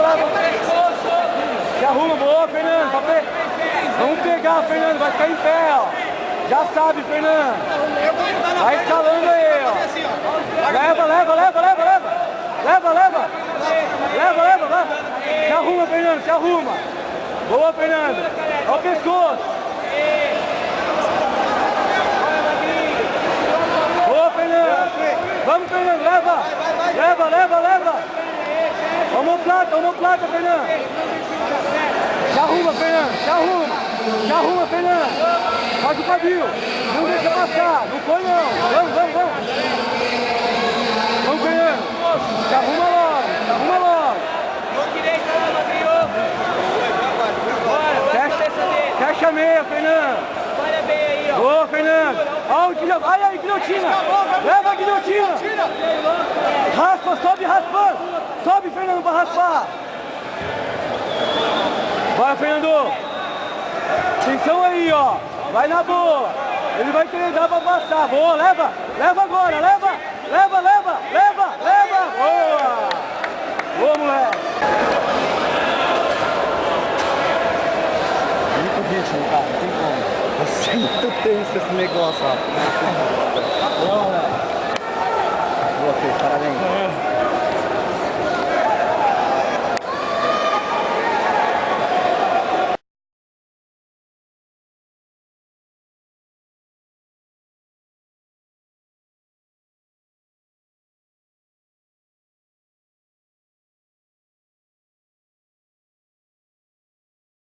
leva. Se arruma, boa, Fernando. Vamos pegar, Fernando. Vai ficar em pé, ó. Já sabe, Fernando. Vai escalando aí, ó. Leva. Se arruma, Fernando, se arruma. Boa, Fernando. Olha o pescoço. Boa, Fernando. Vamos, Fernando, leva. Omoplata, Fernando. Se arruma, Fernando, se arruma, Fernando. Faz o quadril. Não deixa passar. Não foi, não. Vamos. Vamos, Fernando. Se arruma logo. Fecha a meia, Fernando. Olha bem aí, ó. Boa, Fernando. Olha aí, guilhotina. Leva a guilhotina. Raspa, sobe raspando. Sobe, Fernando, pra raspar. Bora, Fernando. Atenção aí, ó. Vai na boa. Ele vai querer dar pra passar. Boa, leva agora, leva. Boa, moleque. Muito ritmo, cara, não tem como. Você é muito tenso esse negócio, ó. Boa, moleque. Boa, Fê, parabéns.